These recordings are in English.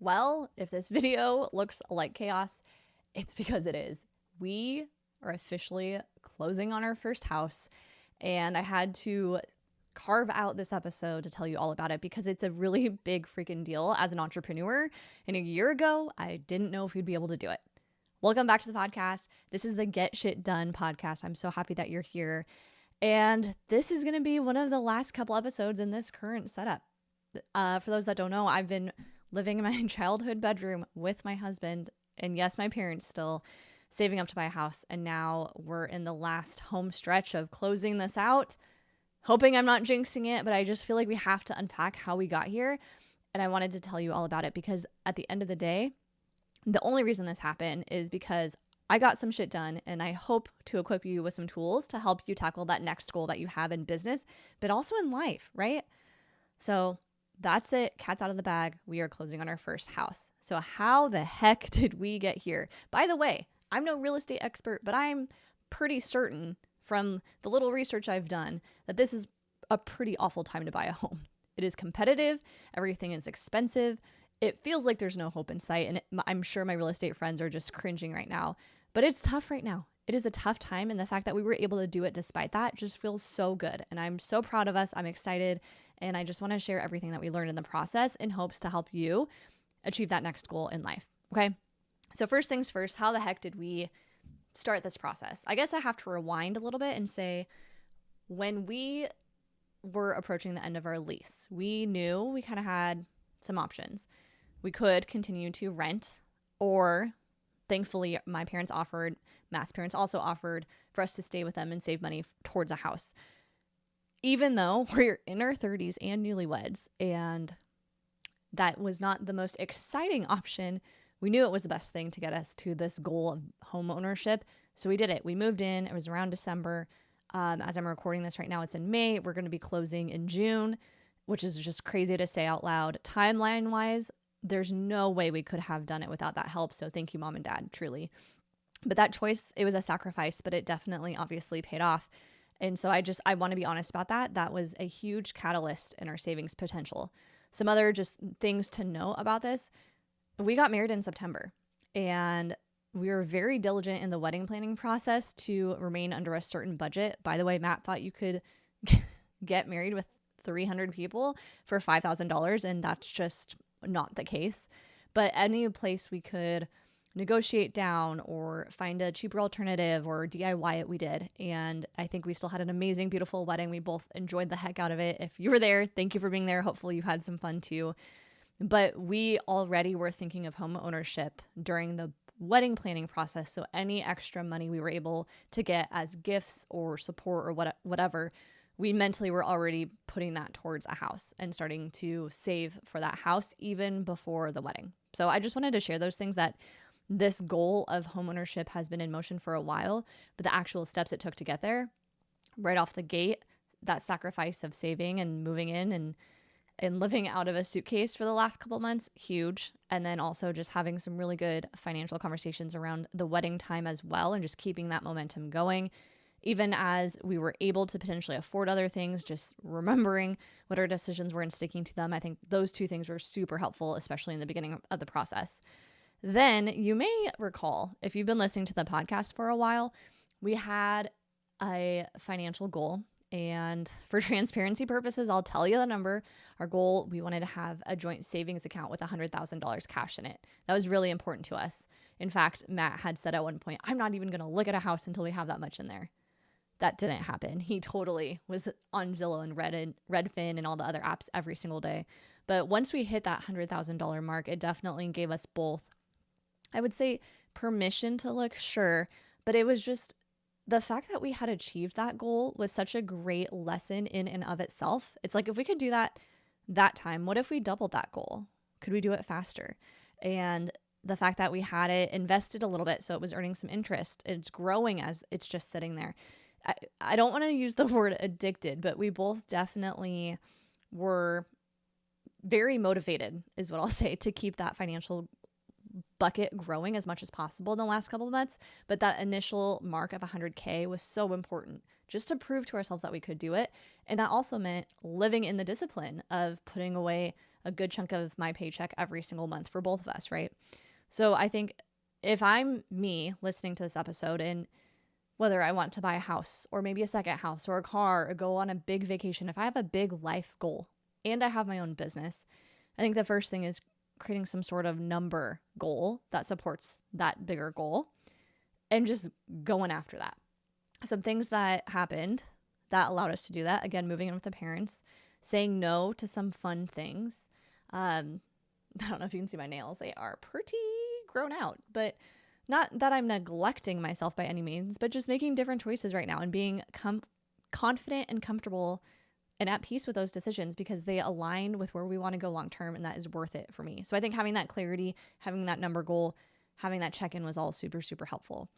Well, if this video looks like chaos, it's because it is. We are officially closing on our first house, and I had to carve out this episode to tell you all about it because it's a really big freaking deal as an entrepreneur. And a year ago, I didn't know if we'd be able to do it. Welcome back to the podcast. This is the Get Shit Done podcast. I'm so happy that you're here. And this is going to be one of the last couple episodes in this current setup. For those that don't know, I've been living in my childhood bedroom with my husband, and yes, my parents still, saving up to buy a house. And now we're in the last home stretch of closing this out, hoping I'm not jinxing it, but I just feel like we have to unpack how we got here. And I wanted to tell you all about it because at the end of the day, the only reason this happened is because I got some shit done, and I hope to equip you with some tools to help you tackle that next goal that you have in business, but also in life, right? So that's it. Cat's out of the bag. We are closing on our first house. So how the heck did we get here? By the way, I'm no real estate expert, but I'm pretty certain from the little research I've done that this is a pretty awful time to buy a home. It is competitive. Everything is expensive. It feels like there's no hope in sight. And I'm sure my real estate friends are just cringing right now, but it's tough right now. It is a tough time. And the fact that we were able to do it despite that just feels so good. And I'm so proud of us. I'm excited. And I just want to share everything that we learned in the process in hopes to help you achieve that next goal in life. Okay. So first things first, how the heck did we start this process? I guess I have to rewind a little bit and say, when we were approaching the end of our lease, we knew we kind of had some options. We could continue to rent, or thankfully my parents offered, Matt's parents also offered for us to stay with them and save money towards a house. Even though we're in our 30s and newlyweds, and that was not the most exciting option, we knew it was the best thing to get us to this goal of home ownership. So we did it. We moved in. It was around December. As I'm recording this right now, it's in May. We're going to be closing in June, which is just crazy to say out loud. Timeline-wise, there's no way we could have done it without that help. So thank you, Mom and Dad, truly. But that choice, it was a sacrifice, but it definitely obviously paid off. And so I want to be honest about that. That was a huge catalyst in our savings potential. Some other just things to know about this. We got married in September, and we were very diligent in the wedding planning process to remain under a certain budget. By the way, Matt thought you could get married with 300 people for $5,000, and that's just not the case. But any place we could negotiate down or find a cheaper alternative or DIY it, we did. And I think we still had an amazing, beautiful wedding. We both enjoyed the heck out of it. If you were there, thank you for being there. Hopefully you had some fun too. But we already were thinking of home ownership during the wedding planning process. So any extra money we were able to get as gifts or support or whatever, we mentally were already putting that towards a house and starting to save for that house even before the wedding. So I just wanted to share those things, that this goal of homeownership has been in motion for a while, but the actual steps it took to get there, right off the gate, that sacrifice of saving and moving in and living out of a suitcase for the last couple months, huge. And then also just having some really good financial conversations around the wedding time as well, and just keeping that momentum going. Even as we were able to potentially afford other things, just remembering what our decisions were and sticking to them. I think those two things were super helpful, especially in the beginning of the process. Then you may recall, if you've been listening to the podcast for a while, we had a financial goal. And for transparency purposes, I'll tell you the number. Our goal, we wanted to have a joint savings account with $100,000 cash in it. That was really important to us. In fact, Matt had said at one point, I'm not even going to look at a house until we have that much in there. That didn't happen. He totally was on Zillow and Redfin and all the other apps every single day. But once we hit that $100,000 mark, it definitely gave us both, I would say, permission to look, sure, but it was just the fact that we had achieved that goal was such a great lesson in and of itself. It's like, if we could do that time, what if we doubled that goal? Could we do it faster? And the fact that we had it invested a little bit, so it was earning some interest, it's growing as it's just sitting there. I don't want to use the word addicted, but we both definitely were very motivated, is what I'll say, to keep that financial bucket growing as much as possible in the last couple of months. But that initial mark of 100K was so important just to prove to ourselves that we could do it. And that also meant living in the discipline of putting away a good chunk of my paycheck every single month for both of us, right? So I think if I'm me listening to this episode, and whether I want to buy a house or maybe a second house or a car or go on a big vacation, if I have a big life goal and I have my own business, I think the first thing is creating some sort of number goal that supports that bigger goal and just going after that. Some things that happened that allowed us to do that, again, moving in with the parents, saying no to some fun things. I don't know if you can see my nails. They are pretty grown out, but not that I'm neglecting myself by any means, but just making different choices right now and being confident and comfortable and at peace with those decisions because they align with where we want to go long term, and that is worth it for me. So I think having that clarity, having that number goal, having that check-in was all super, super helpful.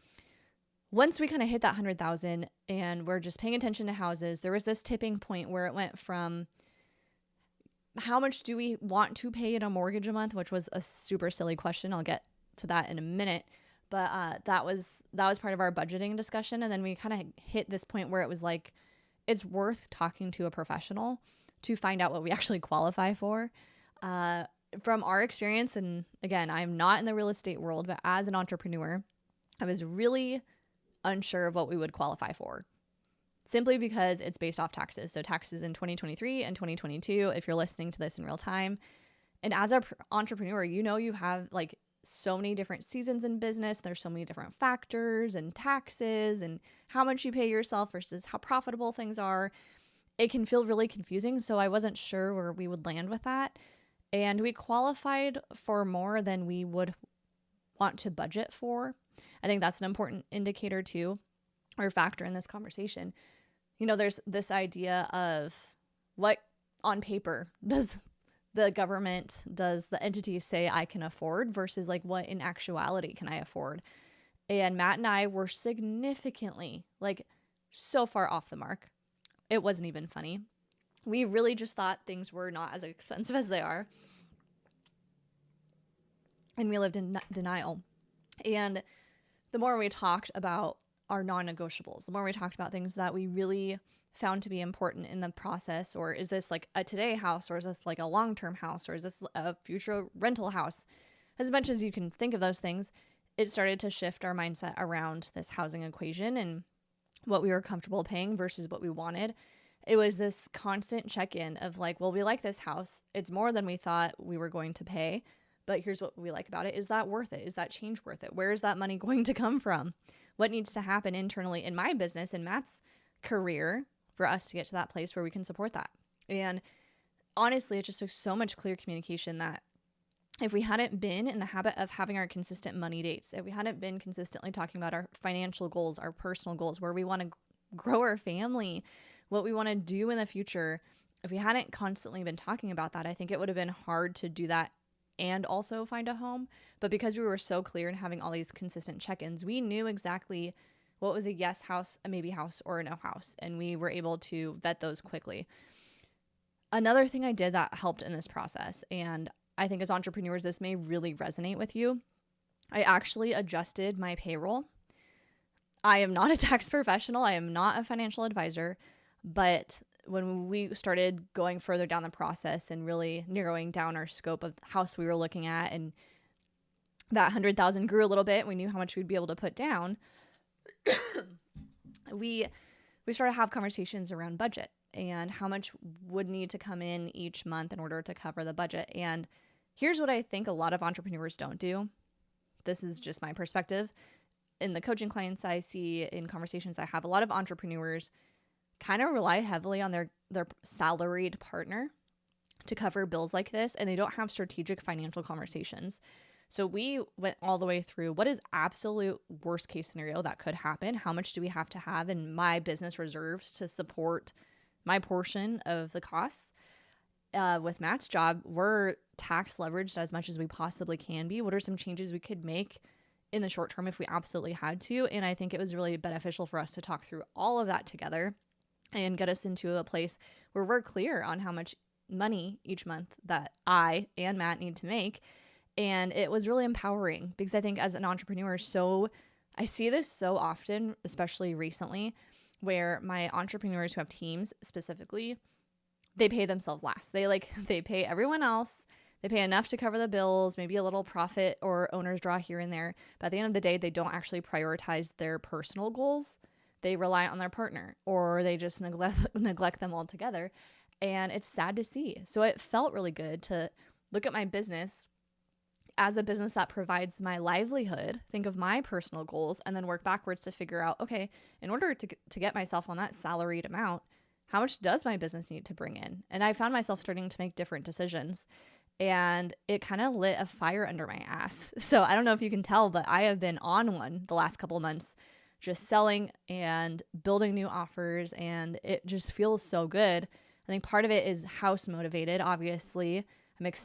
Once we kind of hit that 100,000 and we're just paying attention to houses, there was this tipping point where it went from how much do we want to pay in a mortgage a month, which was a super silly question. I'll get to that in a minute. But that was part of our budgeting discussion. And then we kind of hit this point where it was like, it's worth talking to a professional to find out what we actually qualify for. From our experience, and again, I'm not in the real estate world, but as an entrepreneur, I was really unsure of what we would qualify for, simply because it's based off taxes. So taxes in 2023 and 2022, if you're listening to this in real time. And as an entrepreneur, you have like so many different seasons in business. There's so many different factors and taxes and how much you pay yourself versus how profitable things are. It can feel really confusing. So I wasn't sure where we would land with that. And we qualified for more than we would want to budget for. I think that's an important indicator too, or factor in this conversation. There's this idea of what on paper does the government, does the entity say I can afford versus like what in actuality can I afford? And Matt and I were significantly, like so far off the mark. It wasn't even funny. We really just thought things were not as expensive as they are. And we lived in denial. And the more we talked about our non-negotiables, the more we talked about things that we really found to be important in the process, or is this like a today house, or is this like a long-term house, or is this a future rental house? As much as you can think of those things, it started to shift our mindset around this housing equation and what we were comfortable paying versus what we wanted. It was this constant check-in of like, well, we like this house. It's more than we thought we were going to pay, but here's what we like about it. Is that worth it? Is that change worth it? Where is that money going to come from? What needs to happen internally in my business and Matt's career for us to get to that place where we can support that? And honestly, it just took so much clear communication that if we hadn't been in the habit of having our consistent money dates, if we hadn't been consistently talking about our financial goals, our personal goals, where we want to grow our family, what we want to do in the future, if we hadn't constantly been talking about that, I think it would have been hard to do that and also find a home. But because we were so clear in having all these consistent check-ins, we knew exactly what was a yes house, a maybe house, or a no house. And we were able to vet those quickly. Another thing I did that helped in this process, and I think as entrepreneurs, this may really resonate with you, I actually adjusted my payroll. I am not a tax professional. I am not a financial advisor. But when we started going further down the process and really narrowing down our scope of the house we were looking at, and that 100,000 grew a little bit, we knew how much we'd be able to put down. we started to have conversations around budget and how much would need to come in each month in order to cover the budget. And here's what I think a lot of entrepreneurs don't do. This is just my perspective. In the coaching clients I see, in conversations I have, a lot of entrepreneurs kind of rely heavily on their salaried partner to cover bills like this, and they don't have strategic financial conversations. So we went all the way through what is absolute worst case scenario that could happen. How much do we have to have in my business reserves to support my portion of the costs? With Matt's job, we're tax leveraged as much as we possibly can be. What are some changes we could make in the short term if we absolutely had to? And I think it was really beneficial for us to talk through all of that together and get us into a place where we're clear on how much money each month that I and Matt need to make. And it was really empowering because I think as an entrepreneur, I see this so often, especially recently, where my entrepreneurs who have teams specifically, they pay themselves last. They pay everyone else. They pay enough to cover the bills, maybe a little profit or owner's draw here and there. But at the end of the day, they don't actually prioritize their personal goals. They rely on their partner, or they just neglect them altogether. And it's sad to see. So it felt really good to look at my business as a business that provides my livelihood, think of my personal goals, and then work backwards to figure out, okay, in order to get myself on that salaried amount, how much does my business need to bring in? And I found myself starting to make different decisions, and it kind of lit a fire under my ass. So I don't know if you can tell, but I have been on one the last couple of months, just selling and building new offers, and it just feels so good. I think part of it is house motivated, obviously.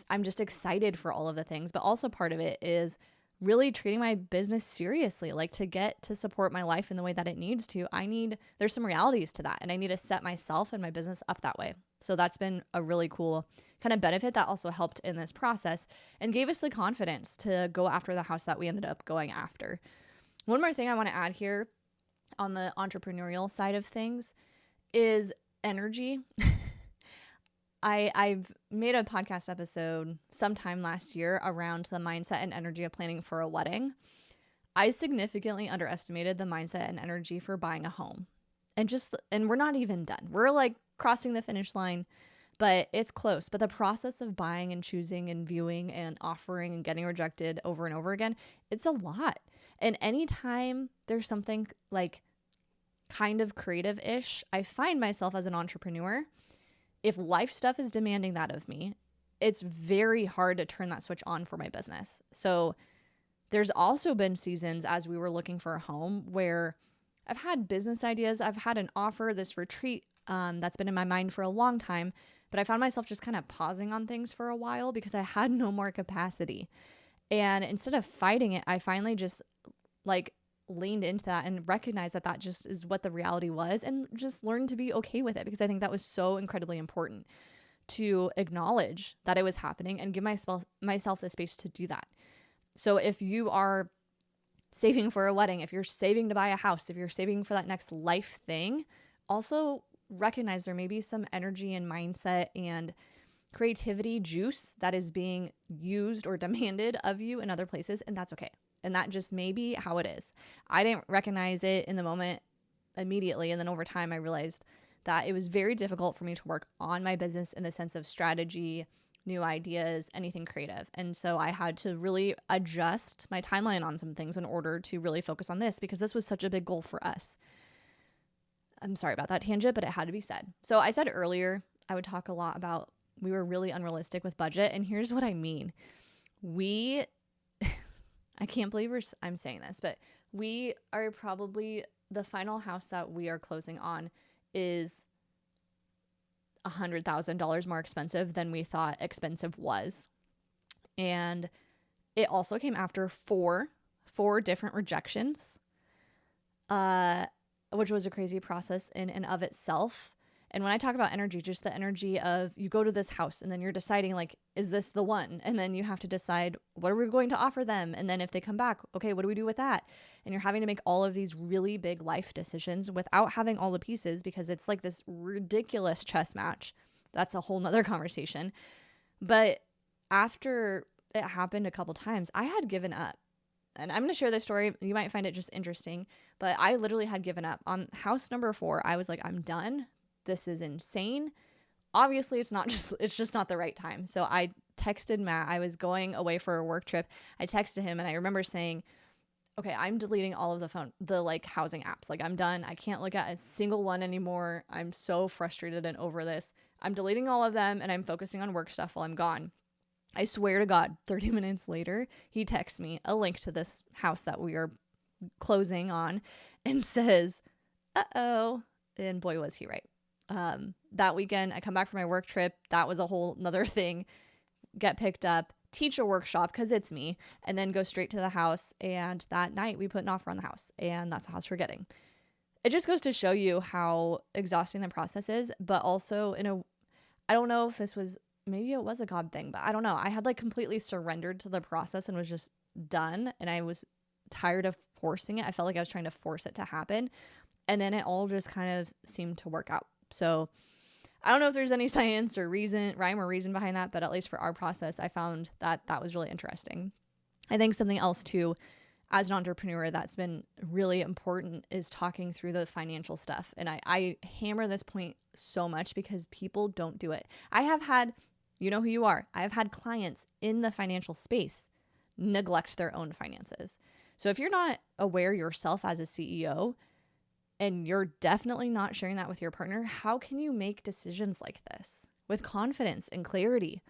I'm just excited for all of the things, but also part of it is really treating my business seriously, like to get to support my life in the way that it needs to. There's some realities to that, and I need to set myself and my business up that way. So that's been a really cool kind of benefit that also helped in this process and gave us the confidence to go after the house that we ended up going after. One more thing I want to add here on the entrepreneurial side of things is energy. I've made a podcast episode sometime last year around the mindset and energy of planning for a wedding. I significantly underestimated the mindset and energy for buying a home. And we're not even done. We're like crossing the finish line, but it's close. But the process of buying and choosing and viewing and offering and getting rejected over and over again, it's a lot. And anytime there's something like kind of creative-ish, I find myself as an entrepreneur, if life stuff is demanding that of me, it's very hard to turn that switch on for my business. So there's also been seasons as we were looking for a home where I've had business ideas. I've had an offer, this retreat that's been in my mind for a long time, but I found myself just kind of pausing on things for a while because I had no more capacity. And instead of fighting it, I finally just leaned into that and recognized that just is what the reality was, and just learned to be okay with it, because I think that was so incredibly important to acknowledge that it was happening and give myself the space to do that. So if you are saving for a wedding, if you're saving to buy a house, if you're saving for that next life thing, also recognize there may be some energy and mindset and creativity juice that is being used or demanded of you in other places, and that's okay. And that just may be how it is. I didn't recognize it in the moment immediately. And then over time, I realized that it was very difficult for me to work on my business in the sense of strategy, new ideas, anything creative. And so I had to really adjust my timeline on some things in order to really focus on this, because this was such a big goal for us. I'm sorry about that tangent, but it had to be said. So I said earlier, I would talk a lot about we were really unrealistic with budget. And here's what I mean. I can't believe I'm saying this, but we are probably, the final house that we are closing on is $100,000 more expensive than we thought expensive was. And it also came after four different rejections, which was a crazy process in and of itself. And when I talk about energy, just the energy of you go to this house and then you're deciding, like, is this the one? And then you have to decide, what are we going to offer them? And then if they come back, okay, what do we do with that? And you're having to make all of these really big life decisions without having all the pieces, because it's like this ridiculous chess match. That's a whole nother conversation. But after it happened a couple times, I had given up. And I'm going to share this story. You might find it just interesting, but I literally had given up. On house number 4, I was like, I'm done. This is insane. Obviously, it's just not the right time. So I texted Matt. I was going away for a work trip. I texted him, and I remember saying, okay, I'm deleting all of the housing apps. Like, I'm done. I can't look at a single one anymore. I'm so frustrated and over this. I'm deleting all of them, and I'm focusing on work stuff while I'm gone. I swear to God, 30 minutes later, he texts me a link to this house that we are closing on and says, uh-oh. And boy, was he right. That weekend, I come back from my work trip. That was a whole nother thing. Get picked up, teach a workshop, because it's me, and then go straight to the house. And that night, we put an offer on the house, and that's the house we're getting. It just goes to show you how exhausting the process is, but also I don't know if this was maybe it was a God thing, but I don't know. I had like completely surrendered to the process and was just done. And I was tired of forcing it. I felt like I was trying to force it to happen. And then it all just kind of seemed to work out. So I don't know if there's any science or rhyme or reason behind that, but at least for our process, I found that that was really interesting. I think something else too, as an entrepreneur, that's been really important is talking through the financial stuff. And I hammer this point so much because people don't do it. I have had, you know who you are, I have had clients in the financial space neglect their own finances. So if you're not aware yourself as a CEO, and you're definitely not sharing that with your partner, how can you make decisions like this with confidence and clarity?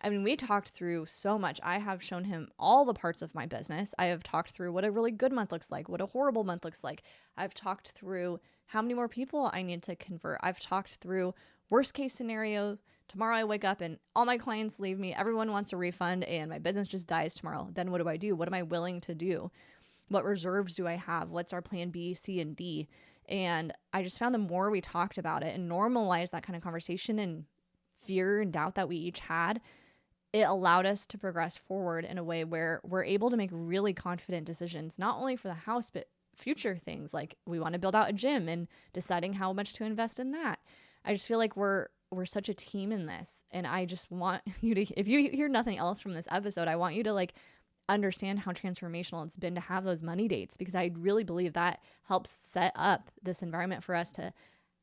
I mean, we talked through so much. I have shown him all the parts of my business. I have talked through what a really good month looks like, what a horrible month looks like. I've talked through how many more people I need to convert. I've talked through worst case scenario. Tomorrow I wake up and all my clients leave me. Everyone wants a refund and my business just dies tomorrow. Then what do? What am I willing to do? What reserves do I have? What's our plan B, C, and D? And I just found the more we talked about it and normalized that kind of conversation and fear and doubt that we each had, it allowed us to progress forward in a way where we're able to make really confident decisions, not only for the house, but future things. Like we want to build out a gym and deciding how much to invest in that. I just feel like we're such a team in this. And I just want you to, if you hear nothing else from this episode, I want you to like understand how transformational it's been to have those money dates, because I really believe that helps set up this environment for us to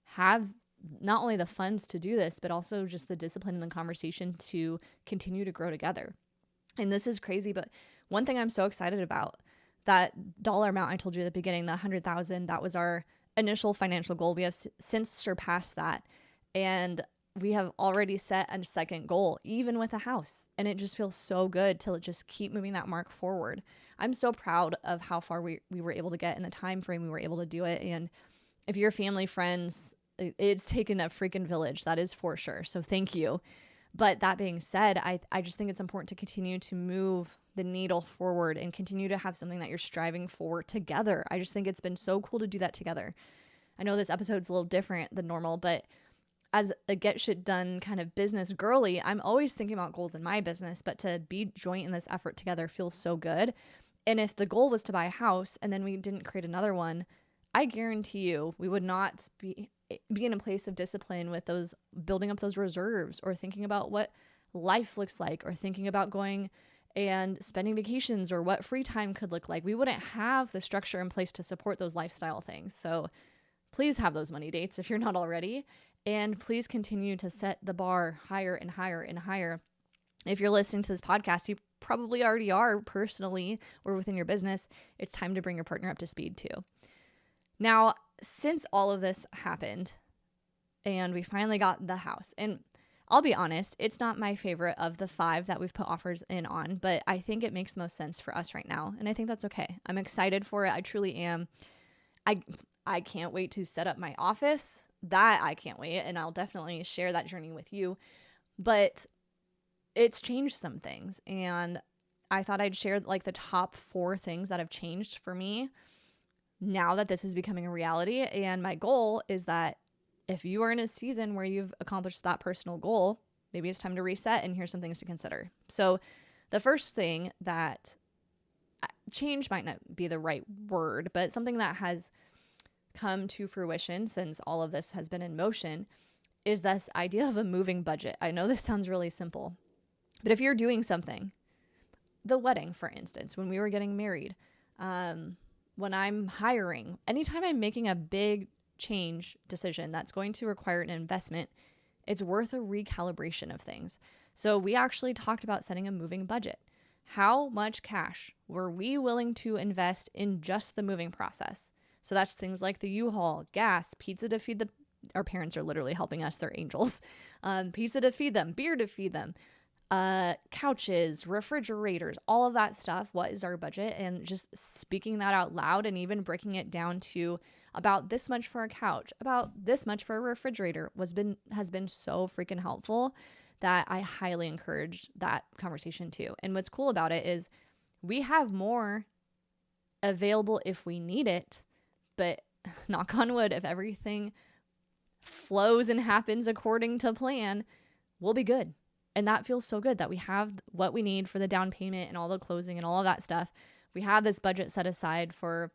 have not only the funds to do this, but also just the discipline and the conversation to continue to grow together. And this is crazy, but one thing I'm so excited about, that dollar amount I told you at the beginning, the 100,000, that was our initial financial goal. We have since surpassed that. And we have already set a second goal, even with a house. And it just feels so good to just keep moving that mark forward. I'm so proud of how far we were able to get in the time frame we were able to do it. And if you're family, friends, it's taken a freaking village, that is for sure. So thank you. But that being said, I just think it's important to continue to move the needle forward and continue to have something that you're striving for together. I just think it's been so cool to do that together. I know this episode's a little different than normal, but as a get shit done kind of business girly, I'm always thinking about goals in my business, but to be joint in this effort together feels so good. And if the goal was to buy a house and then we didn't create another one, I guarantee you we would not be in a place of discipline with those, building up those reserves, or thinking about what life looks like, or thinking about going and spending vacations, or what free time could look like. We wouldn't have the structure in place to support those lifestyle things. So please have those money dates if you're not already. And please continue to set the bar higher and higher and higher. If you're listening to this podcast, you probably already are personally or within your business. It's time to bring your partner up to speed too. Now, since all of this happened and we finally got the house, and I'll be honest, it's not my favorite of the 5 that we've put offers in on, but I think it makes the most sense for us right now. And I think that's okay. I'm excited for it. I truly am. I can't wait to set up my office. That I can't wait. And I'll definitely share that journey with you. But it's changed some things. And I thought I'd share like the top 4 things that have changed for me now that this is becoming a reality. And my goal is that if you are in a season where you've accomplished that personal goal, maybe it's time to reset, and here's some things to consider. So the first thing that change might not be the right word, but something that has come to fruition since all of this has been in motion is this idea of a moving budget. I know this sounds really simple, but if you're doing something, the wedding, for instance, when we were getting married, when I'm hiring, anytime I'm making a big change decision that's going to require an investment, it's worth a recalibration of things. So we actually talked about setting a moving budget. How much cash were we willing to invest in just the moving process? So that's things like the U-Haul, gas, pizza to feed our parents are literally helping us. They're angels. Pizza to feed them, beer to feed them, couches, refrigerators, all of that stuff. What is our budget? And just speaking that out loud and even breaking it down to about this much for a couch, about this much for a refrigerator has been so freaking helpful that I highly encourage that conversation too. And what's cool about it is we have more available if we need it, but knock on wood, if everything flows and happens according to plan, we'll be good. And that feels so good that we have what we need for the down payment and all the closing and all of that stuff. We have this budget set aside for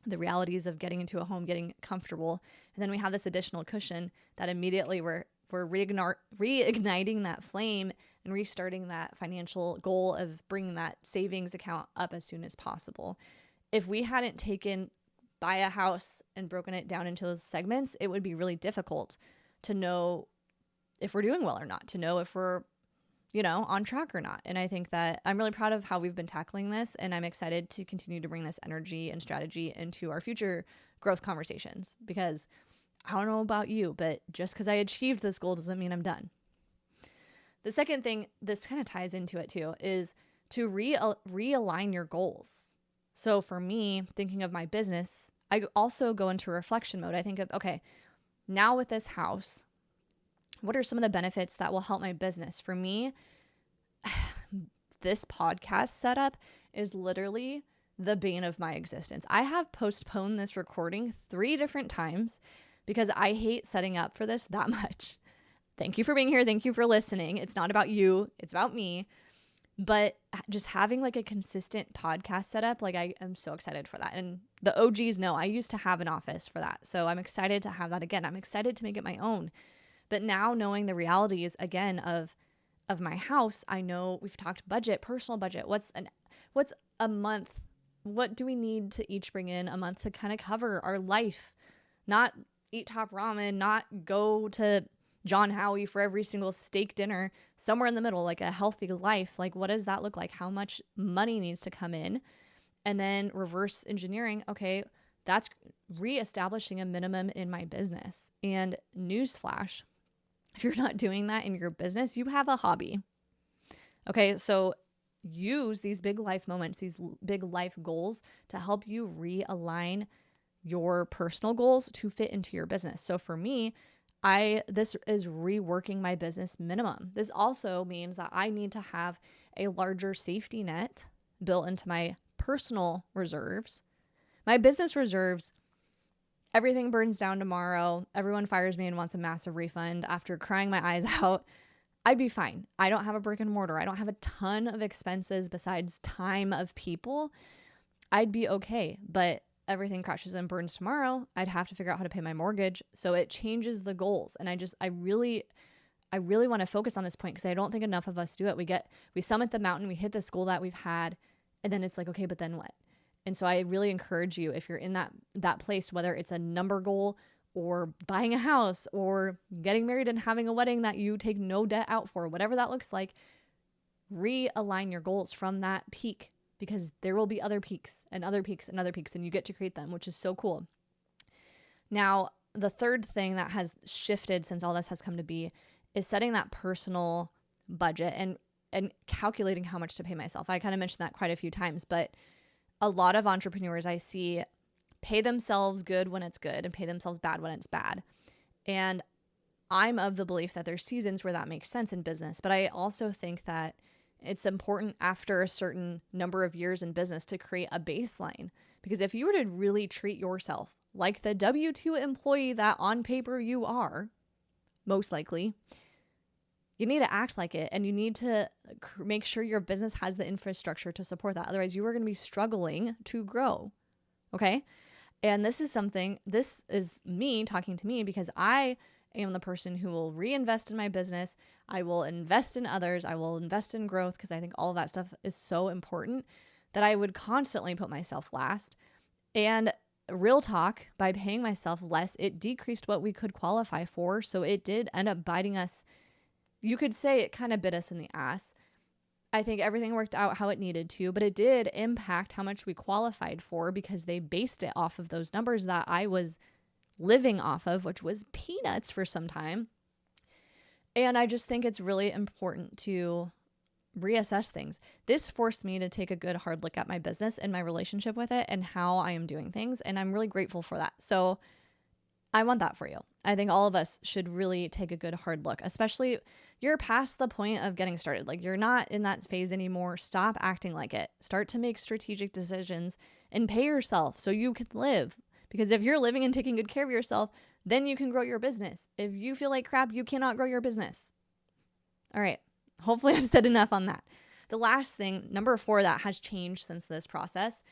the realities of getting into a home, getting comfortable. And then we have this additional cushion that immediately we're reigniting that flame and restarting that financial goal of bringing that savings account up as soon as possible. If we hadn't buy a house and broken it down into those segments, it would be really difficult to know if we're doing well or not, to know if we're, on track or not. And I think that I'm really proud of how we've been tackling this, and I'm excited to continue to bring this energy and strategy into our future growth conversations, because I don't know about you, but just because I achieved this goal doesn't mean I'm done. The second thing, this kind of ties into it too, is to realign your goals. So for me, thinking of my business, I also go into reflection mode. I think of, okay, now with this house, what are some of the benefits that will help my business? For me, this podcast setup is literally the bane of my existence. I have postponed this recording 3 different times because I hate setting up for this that much. Thank you for being here. Thank you for listening. It's not about you. It's about me. But just having like a consistent podcast setup, like I am so excited for that. And the OGs know I used to have an office for that. So I'm excited to have that again. I'm excited to make it my own. But now knowing the realities again of my house, I know we've talked budget, personal budget. What's a month? What do we need to each bring in a month to kind of cover our life? Not eat top ramen, not go to John Howie for every single steak dinner, somewhere in the middle, like a healthy life. Like, what does that look like? How much money needs to come in? And then reverse engineering. Okay, that's reestablishing a minimum in my business. And newsflash, if you're not doing that in your business, you have a hobby. Okay, so use these big life moments, these big life goals to help you realign your personal goals to fit into your business. So for me, this is reworking my business minimum. This also means that I need to have a larger safety net built into my personal reserves. My business reserves, everything burns down tomorrow. Everyone fires me and wants a massive refund after crying my eyes out. I'd be fine. I don't have a brick and mortar. I don't have a ton of expenses besides time of people. I'd be okay. But everything crashes and burns tomorrow, I'd have to figure out how to pay my mortgage. So it changes the goals. And I really want to focus on this point because I don't think enough of us do it. We summit the mountain, we hit this goal that we've had, and then it's like, okay, but then what? And so I really encourage you, if you're in that place, whether it's a number goal or buying a house or getting married and having a wedding that you take no debt out for, whatever that looks like, realign your goals from that peak, because there will be other peaks and other peaks and other peaks, and you get to create them, which is so cool. Now, the third thing that has shifted since all this has come to be is setting that personal budget and calculating how much to pay myself. I kind of mentioned that quite a few times, but a lot of entrepreneurs I see pay themselves good when it's good and pay themselves bad when it's bad. And I'm of the belief that there's seasons where that makes sense in business, but I also think that it's important after a certain number of years in business to create a baseline. Because if you were to really treat yourself like the W-2 employee that on paper you are, most likely, you need to act like it, and you need to make sure your business has the infrastructure to support that. Otherwise, you are going to be struggling to grow. Okay? And this is me talking to me, because I am the person who will reinvest in my business. I will invest in others. I will invest in growth, because I think all of that stuff is so important that I would constantly put myself last. And real talk, by paying myself less, it decreased what we could qualify for. So it did end up biting us. You could say it kind of bit us in the ass. I think everything worked out how it needed to, but it did impact how much we qualified for, because they based it off of those numbers that I was living off of, which was peanuts for some time. And I just think it's really important to reassess things. This forced me to take a good hard look at my business and my relationship with it and how I am doing things. And I'm really grateful for that. So I want that for you. I think all of us should really take a good hard look, especially you're past the point of getting started. Like, you're not in that phase anymore. Stop acting like it. Start to make strategic decisions and pay yourself so you can live. Because if you're living and taking good care of yourself, then you can grow your business. If you feel like crap, you cannot grow your business. All right. hopefully I've said enough on that. The last thing, number 4, that has changed since this process.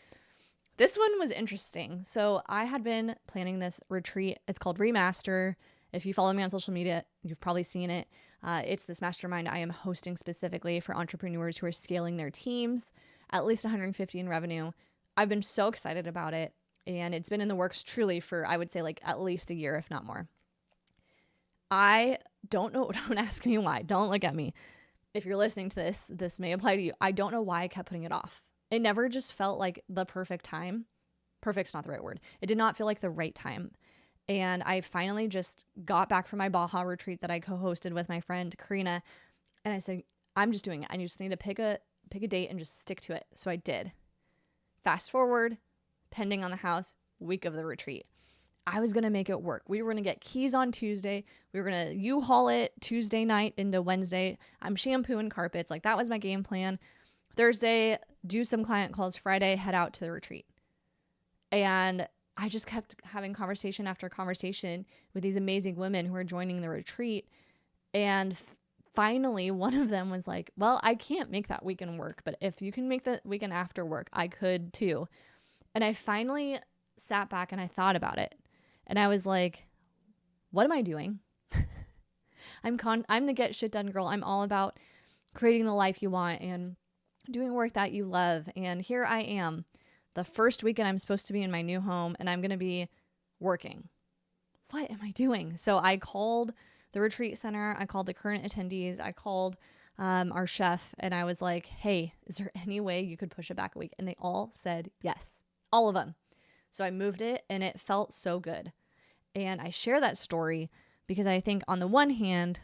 This one was interesting. So I had been planning this retreat. It's called Remaster. If you follow me on social media, you've probably seen it. It's this mastermind I am hosting specifically for entrepreneurs who are scaling their teams, at least 150 in revenue. I've been so excited about it. And it's been in the works truly for, I would say, like at least a year, if not more. I don't know. Don't ask me why. Don't look at me. If you're listening to this, this may apply to you. I don't know why I kept putting it off. It never just felt like the perfect time. Perfect's not the right word. It did not feel like the right time. And I finally just got back from my Baja retreat that I co-hosted with my friend Karina. And I said, I'm just doing it. I just need to pick a date and just stick to it. So I did. Fast forward, pending on the house, week of the retreat. I was going to make it work. We were going to get keys on Tuesday. We were going to U-Haul it Tuesday night into Wednesday. I'm shampooing carpets. Like that was my game plan. Thursday, do some client calls. Friday, head out to the retreat. And I just kept having conversation after conversation with these amazing women who are joining the retreat. And finally, one of them was like, well, I can't make that weekend work, but if you can make the weekend after work, I could too. And I finally sat back and I thought about it. And I was like, what am I doing? I'm the get shit done girl. I'm all about creating the life you want and doing work that you love. And here I am, the first weekend I'm supposed to be in my new home, and I'm going to be working. What am I doing? So I called the retreat center. I called the current attendees. I called our chef, and I was like, hey, is there any way you could push it back a week? And they all said yes, all of them. So I moved it, and it felt so good. And I share that story because I think on the one hand,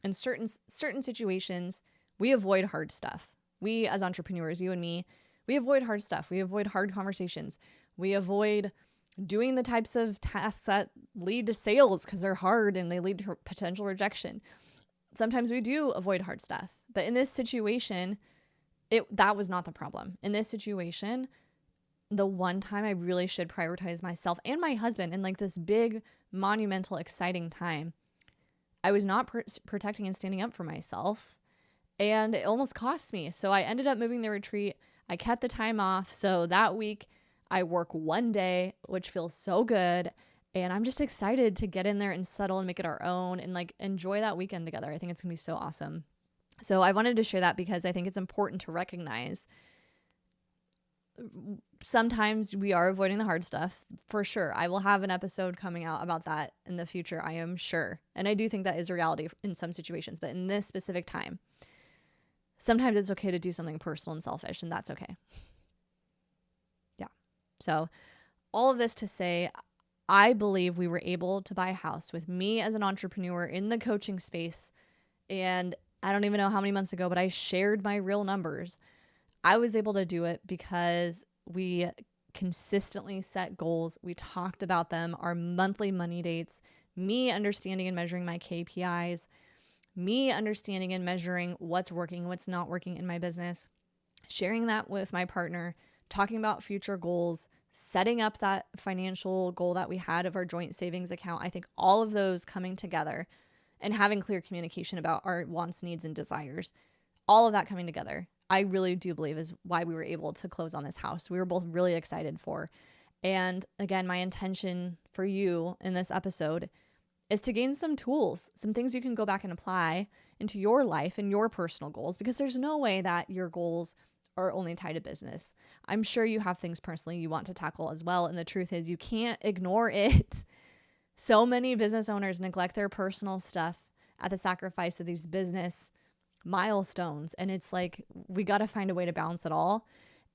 in certain situations, we avoid hard stuff. We as entrepreneurs, you and me, we avoid hard stuff. We avoid hard conversations. We avoid doing the types of tasks that lead to sales because they're hard and they lead to potential rejection. Sometimes we do avoid hard stuff. But in this situation, that was not the problem. In this situation, the one time I really should prioritize myself and my husband in like this big, monumental, exciting time, I was not protecting and standing up for myself. And it almost cost me. So I ended up moving the retreat. I kept the time off. So that week I work one day, which feels so good. And I'm just excited to get in there and settle and make it our own and like enjoy that weekend together. I think it's going to be so awesome. So I wanted to share that because I think it's important to recognize sometimes we are avoiding the hard stuff for sure. I will have an episode coming out about that in the future, I am sure. And I do think that is a reality in some situations, but in this specific time, sometimes it's okay to do something personal and selfish, and that's okay. Yeah. So all of this to say, I believe we were able to buy a house with me as an entrepreneur in the coaching space. And I don't even know how many months ago, but I shared my real numbers. I was able to do it because we consistently set goals. We talked about them, our monthly money dates, me understanding and measuring my KPIs, me understanding and measuring what's working, what's not working in my business, sharing that with my partner, talking about future goals, setting up that financial goal that we had of our joint savings account. I think all of those coming together and having clear communication about our wants, needs, and desires, all of that coming together, I really do believe is why we were able to close on this house. We were both really excited for. And again, my intention for you in this episode is to gain some tools, some things you can go back and apply into your life and your personal goals, because there's no way that your goals are only tied to business. I'm sure you have things personally you want to tackle as well. And the truth is you can't ignore it. So many business owners neglect their personal stuff at the sacrifice of these business milestones. And it's like, we got to find a way to balance it all.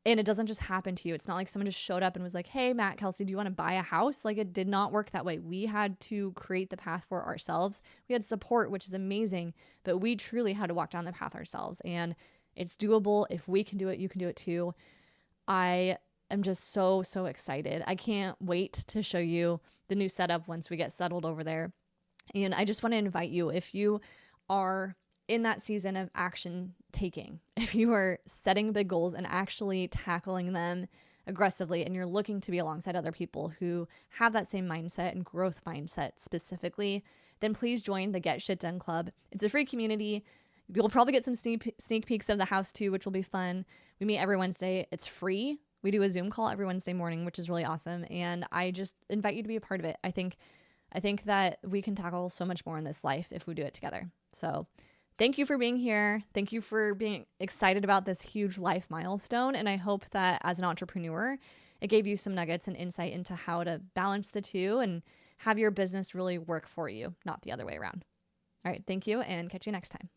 And it doesn't just happen to you. It's not like someone just showed up and was like, hey, Matt, Kelsey, do you want to buy a house? Like, it did not work that way. We had to create the path for ourselves. We had support, which is amazing, but we truly had to walk down the path ourselves. And it's doable. If we can do it, you can do it too. I am just so, so excited. I can't wait to show you the new setup once we get settled over there. And I just want to invite you, if you are in that season of action taking, if you are setting big goals and actually tackling them aggressively, and you're looking to be alongside other people who have that same mindset and growth mindset specifically, then please join the Get Shit Done Club. It's a free community. You'll probably get some sneak peeks of the house too, which will be fun. We meet every Wednesday. It's free. We do a Zoom call every Wednesday morning, which is really awesome. And I just invite you to be a part of it. I think that we can tackle so much more in this life if we do it together. So thank you for being here. Thank you for being excited about this huge life milestone. And I hope that as an entrepreneur, it gave you some nuggets and insight into how to balance the two and have your business really work for you, not the other way around. All right. Thank you, and catch you next time.